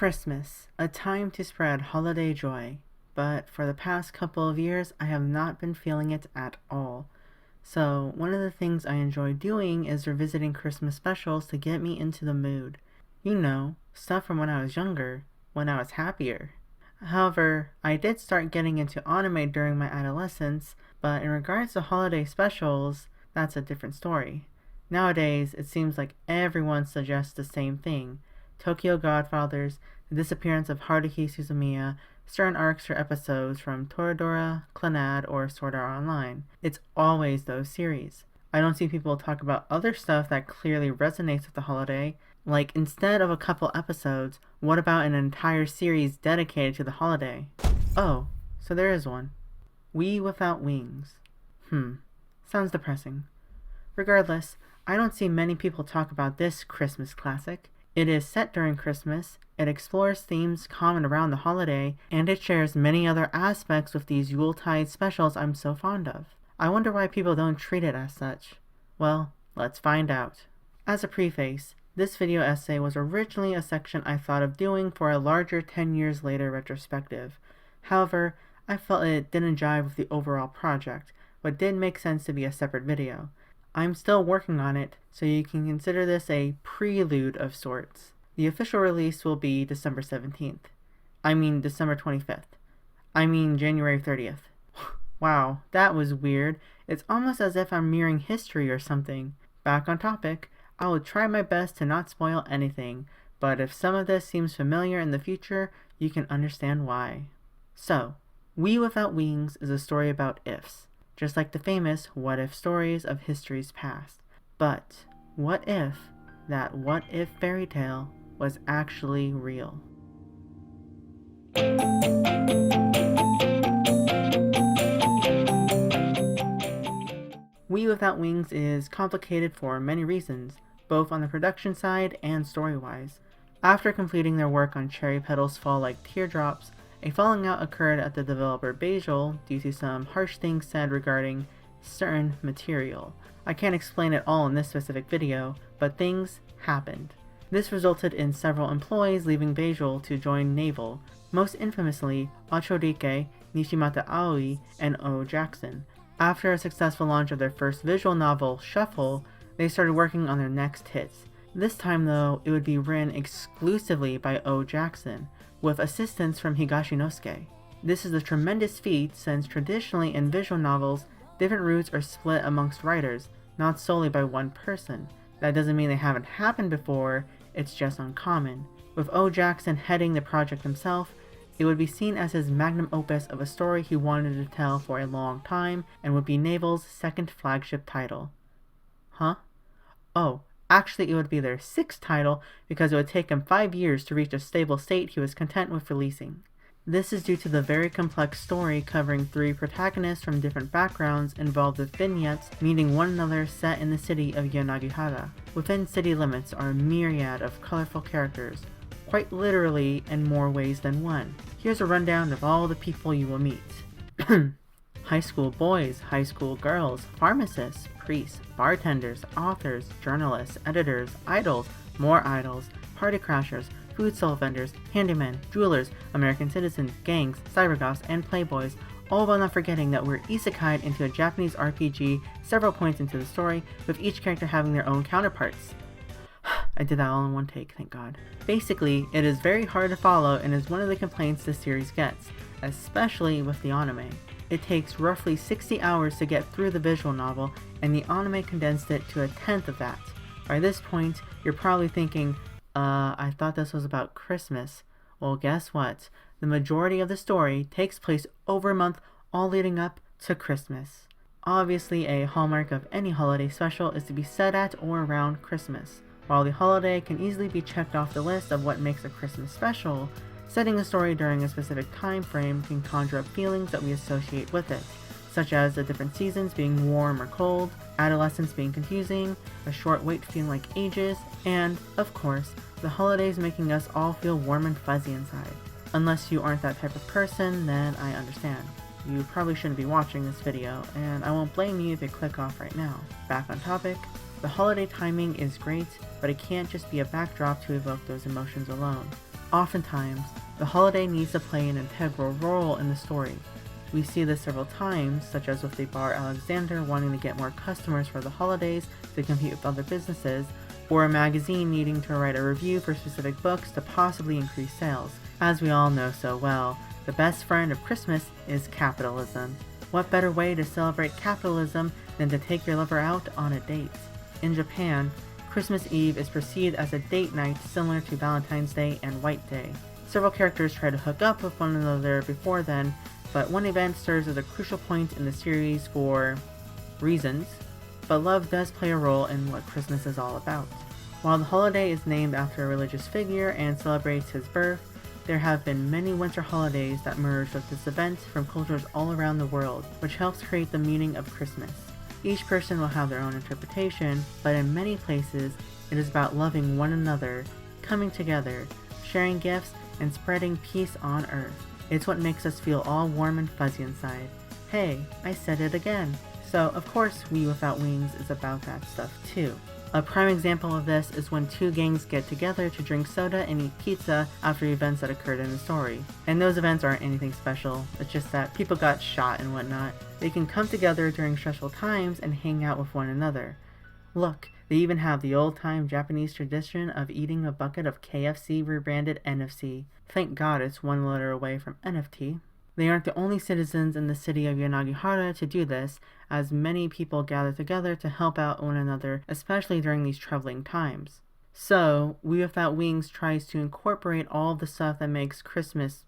Christmas, a time to spread holiday joy, but for the past couple of years I have not been feeling it at all. So one of the things I enjoy doing is revisiting Christmas specials to get me into the mood. You know, stuff from when I was younger, when I was happier. However, I did start getting into anime during my adolescence, but in regards to holiday specials, that's a different story. Nowadays, it seems like everyone suggests the same thing. Tokyo Godfathers, the disappearance of Haruhi Suzumiya, certain arcs or episodes from Toradora, Clannad, or Sword Art Online. It's always those series. I don't see people talk about other stuff that clearly resonates with the holiday. Like, instead of a couple episodes, what about an entire series dedicated to the holiday? Oh, so there is one. We Without Wings. Sounds depressing. Regardless, I don't see many people talk about this Christmas classic. It is set during Christmas, it explores themes common around the holiday, and it shares many other aspects with these Yuletide specials I'm so fond of. I wonder why people don't treat it as such. Well, let's find out. As a preface, this video essay was originally a section I thought of doing for a larger 10 years later retrospective. However, I felt it didn't jive with the overall project, but did make sense to be a separate video. I'm still working on it, so you can consider this a prelude of sorts. The official release will be December 17th. December 25th. January 30th. Wow, that was weird. It's almost as if I'm mirroring history or something. Back on topic, I will try my best to not spoil anything, but if some of this seems familiar in the future, you can understand why. So, We Without Wings is a story about ifs. Just like the famous what-if stories of history's past. But what if that what-if fairy tale was actually real? We Without Wings is complicated for many reasons, both on the production side and story-wise. After completing their work on Cherry Petals Fall Like Teardrops, a falling out occurred at the developer Prevail due to some harsh things said regarding certain material. I can't explain it all in this specific video, but things happened. This resulted in several employees leaving Prevail to join Naval, most infamously Ochodike, Nishimata Aoi, and O. Jackson. After a successful launch of their first visual novel, Shuffle, they started working on their next hits. This time though, it would be written exclusively by O. Jackson, with assistance from Higashinosuke. This is a tremendous feat since traditionally in visual novels, different routes are split amongst writers, not solely by one person. That doesn't mean they haven't happened before, it's just uncommon. With O. Jackson heading the project himself, it would be seen as his magnum opus of a story he wanted to tell for a long time and would be Naval's second flagship title. Huh? Oh, actually, it would be their sixth title because it would take him 5 years to reach a stable state he was content with releasing. This is due to the very complex story covering 3 protagonists from different backgrounds involved with vignettes meeting one another set in the city of Yanagihara. Within city limits are a myriad of colorful characters, quite literally in more ways than one. Here's a rundown of all the people you will meet. High school boys, high school girls, pharmacists, priests, bartenders, authors, journalists, editors, idols, more idols, party crashers, food stall vendors, handymen, jewelers, American citizens, gangs, cybergoths, and playboys, all while not forgetting that we're isekai'd into a Japanese RPG several points into the story, with each character having their own counterparts. I did that all in one take, thank God. Basically, it is very hard to follow and is one of the complaints the series gets, especially with the anime. It takes roughly 60 hours to get through the visual novel, and the anime condensed it to a tenth of that. By this point, you're probably thinking, I thought this was about Christmas. Well, guess what? The majority of the story takes place over a month, all leading up to Christmas. Obviously, a hallmark of any holiday special is to be set at or around Christmas. While the holiday can easily be checked off the list of what makes a Christmas special, setting a story during a specific time frame can conjure up feelings that we associate with it, such as the different seasons being warm or cold, adolescence being confusing, a short wait feeling like ages, and, of course, the holidays making us all feel warm and fuzzy inside. Unless you aren't that type of person, then I understand. You probably shouldn't be watching this video, and I won't blame you if you click off right now. Back on topic, the holiday timing is great, but it can't just be a backdrop to evoke those emotions alone. Oftentimes, the holiday needs to play an integral role in the story. We see this several times, such as with the bar Alexander wanting to get more customers for the holidays to compete with other businesses, or a magazine needing to write a review for specific books to possibly increase sales. As we all know so well, the best friend of Christmas is capitalism. What better way to celebrate capitalism than to take your lover out on a date? In Japan, Christmas Eve is perceived as a date night similar to Valentine's Day and White Day. Several characters try to hook up with one another before then, but one event serves as a crucial point in the series for reasons, but love does play a role in what Christmas is all about. While the holiday is named after a religious figure and celebrates his birth, there have been many winter holidays that merge with this event from cultures all around the world, which helps create the meaning of Christmas. Each person will have their own interpretation, but in many places, it is about loving one another, coming together, sharing gifts, and spreading peace on earth. It's what makes us feel all warm and fuzzy inside. Hey, I said it again. So, of course, We Without Wings is about that stuff too. A prime example of this is when two gangs get together to drink soda and eat pizza after events that occurred in the story. And those events aren't anything special, it's just that people got shot and whatnot. They can come together during stressful times and hang out with one another. Look, they even have the old-time Japanese tradition of eating a bucket of KFC rebranded NFC. Thank God it's one letter away from NFT. They aren't the only citizens in the city of Yanagihara to do this, as many people gather together to help out one another, especially during these troubling times. So, We Without Wings tries to incorporate all the stuff that makes Christmas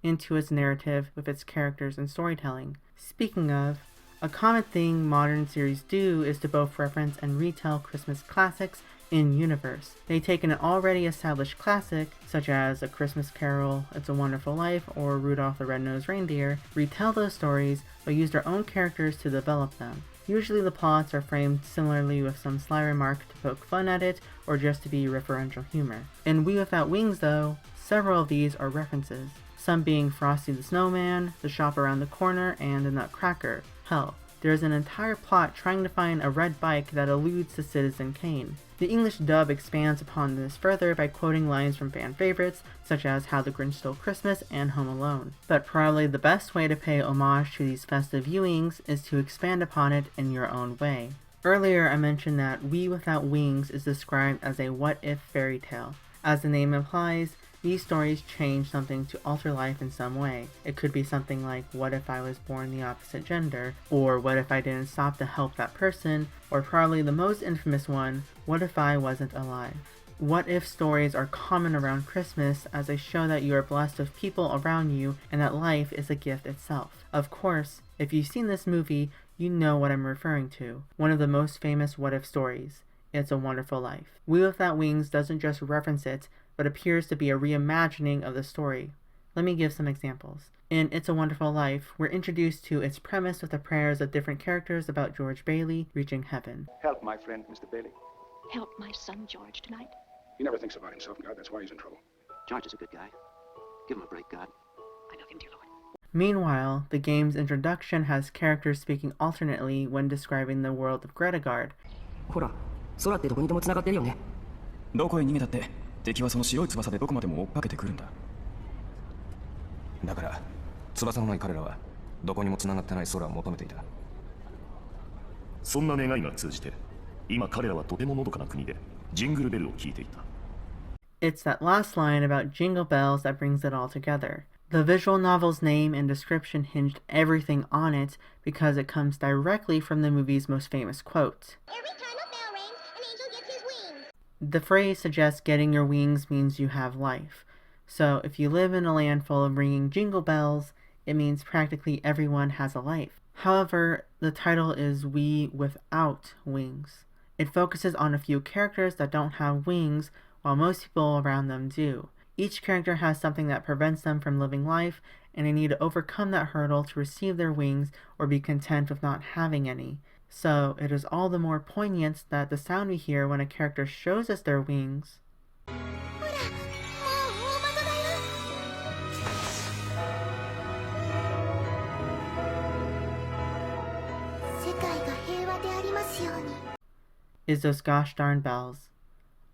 into its narrative with its characters and storytelling. Speaking of, a common thing modern series do is to both reference and retell Christmas classics in-universe. They take an already established classic, such as A Christmas Carol, It's a Wonderful Life, or Rudolph the Red-Nosed Reindeer, retell those stories, but use their own characters to develop them. Usually the plots are framed similarly with some sly remark to poke fun at it, or just to be referential humor. In We Without Wings, though, several of these are references, some being Frosty the Snowman, The Shop Around the Corner, and The Nutcracker. Hell, there's an entire plot trying to find a red bike that alludes to Citizen Kane. The English dub expands upon this further by quoting lines from fan favorites, such as How the Grinch Stole Christmas and Home Alone. But probably the best way to pay homage to these festive viewings is to expand upon it in your own way. Earlier I mentioned that We Without Wings is described as a what-if fairy tale. As the name implies, these stories change something to alter life in some way. It could be something like, what if I was born the opposite gender? Or what if I didn't stop to help that person? Or probably the most infamous one, what if I wasn't alive? What if stories are common around Christmas as they show that you are blessed with people around you and that life is a gift itself. Of course, if you've seen this movie, you know what I'm referring to. One of the most famous what if stories, It's a Wonderful Life. We Without Wings doesn't just reference it, but appears to be a reimagining of the story. Let me give some examples. In It's a Wonderful Life, we're introduced to its premise with the prayers of different characters about George Bailey reaching heaven. Help my friend, Mr. Bailey. Help my son George tonight. He never thinks about himself, God. That's why he's in trouble. George is a good guy. Give him a break, God. I love him, dear Lord. Meanwhile, the game's introduction has characters speaking alternately when describing the world of Gretagard. ほら、空ってどこにでも繋がってるよね。どこへ逃げたって敵はその白い翼でどこまでも追っかけてくるんだ。だから翼のない彼らはどこにも繋がってない空を求めていた。そんな願いが通じて今彼らはとてものどかな国でジングルベルを聴いていた。 It's that last line about Jingle Bells that brings it all together. The visual novel's name and description hinged everything on it because it comes directly from the movie's most famous quote. Every time a bell rings, an angel gets his wings. The phrase suggests getting your wings means you have life. So if you live in a land full of ringing jingle bells, it means practically everyone has a life. However, the title is We Without Wings. It focuses on a few characters that don't have wings, while most people around them do. Each character has something that prevents them from living life, and they need to overcome that hurdle to receive their wings or be content with not having any. So it is all the more poignant that the sound we hear when a character shows us their wings is those gosh darn bells.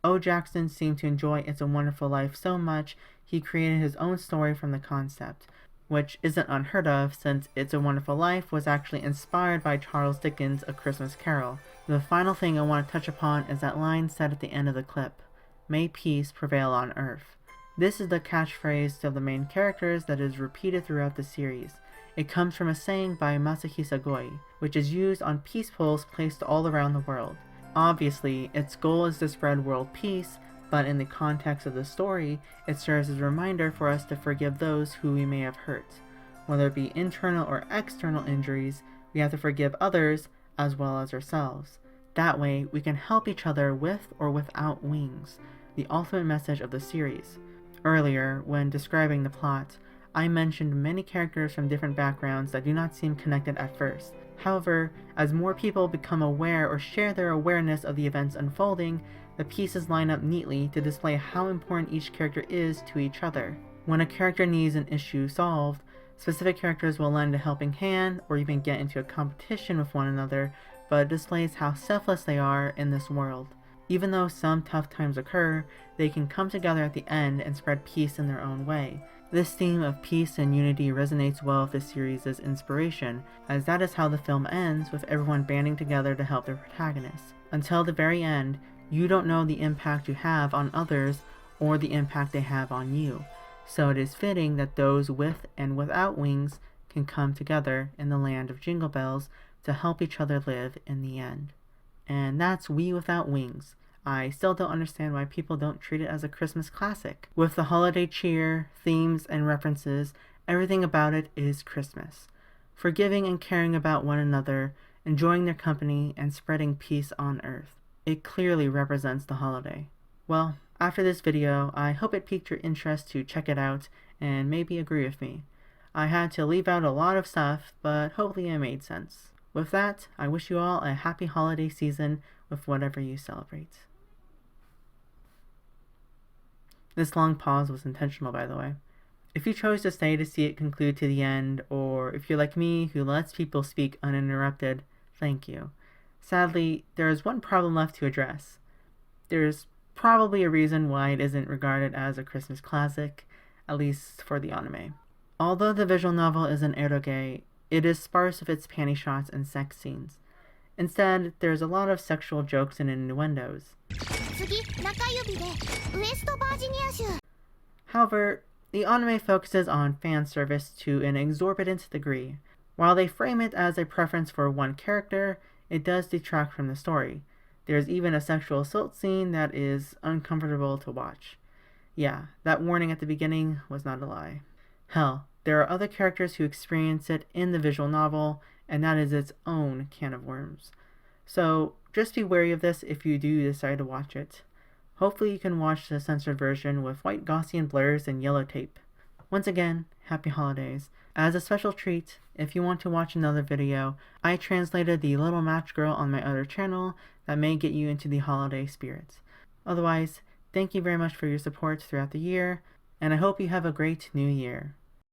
O. Jackson seemed to enjoy It's a Wonderful Life so much he created his own story from the concept, which isn't unheard of since It's a Wonderful Life was actually inspired by Charles Dickens' A Christmas Carol. The final thing I want to touch upon is that line said at the end of the clip, "May peace prevail on earth." This is the catchphrase of the main characters that is repeated throughout the series. It comes from a saying by Masahisa Goi, which is used on peace poles placed all around the world. Obviously, its goal is to spread world peace, but in the context of the story, it serves as a reminder for us to forgive those who we may have hurt. Whether it be internal or external injuries, we have to forgive others as well as ourselves. That way, we can help each other with or without wings, the ultimate message of the series. Earlier, when describing the plot, I mentioned many characters from different backgrounds that do not seem connected at first. However, as more people become aware or share their awareness of the events unfolding, the pieces line up neatly to display how important each character is to each other. When a character needs an issue solved, specific characters will lend a helping hand or even get into a competition with one another, but it displays how selfless they are in this world. Even though some tough times occur, they can come together at the end and spread peace in their own way. This theme of peace and unity resonates well with the series' inspiration, as that is how the film ends with everyone banding together to help their protagonists. Until the very end, you don't know the impact you have on others or the impact they have on you, so it is fitting that those with and without wings can come together in the land of Jingle Bells to help each other live in the end. And that's We Without Wings. I still don't understand why people don't treat it as a Christmas classic. With the holiday cheer, themes, and references, everything about it is Christmas. Forgiving and caring about one another, enjoying their company, and spreading peace on earth. It clearly represents the holiday. Well, after this video, I hope it piqued your interest to check it out and maybe agree with me. I had to leave out a lot of stuff, but hopefully it made sense. With that, I wish you all a happy holiday season with whatever you celebrate. This long pause was intentional, by the way. If you chose to stay to see it conclude to the end, or if you're like me who lets people speak uninterrupted, thank you. Sadly, there is one problem left to address. There's probably a reason why it isn't regarded as a Christmas classic, at least for the anime. Although the visual novel is an eroge, it is sparse with its panty shots and sex scenes. Instead, there's a lot of sexual jokes and innuendos. However, the anime focuses on fan service to an exorbitant degree. While they frame it as a preference for one character, it does detract from the story. There's even a sexual assault scene that is uncomfortable to watch. Yeah, that warning at the beginning was not a lie. Hell, there are other characters who experience it in the visual novel, and that is its own can of worms. So, just be wary of this if you do decide to watch it. Hopefully you can watch the censored version with white Gaussian blurs and yellow tape. Once again, happy holidays. As a special treat, if you want to watch another video, I translated the Little Match Girl on my other channel that may get you into the holiday spirit. Otherwise, thank you very much for your support throughout the year, and I hope you have a great new year.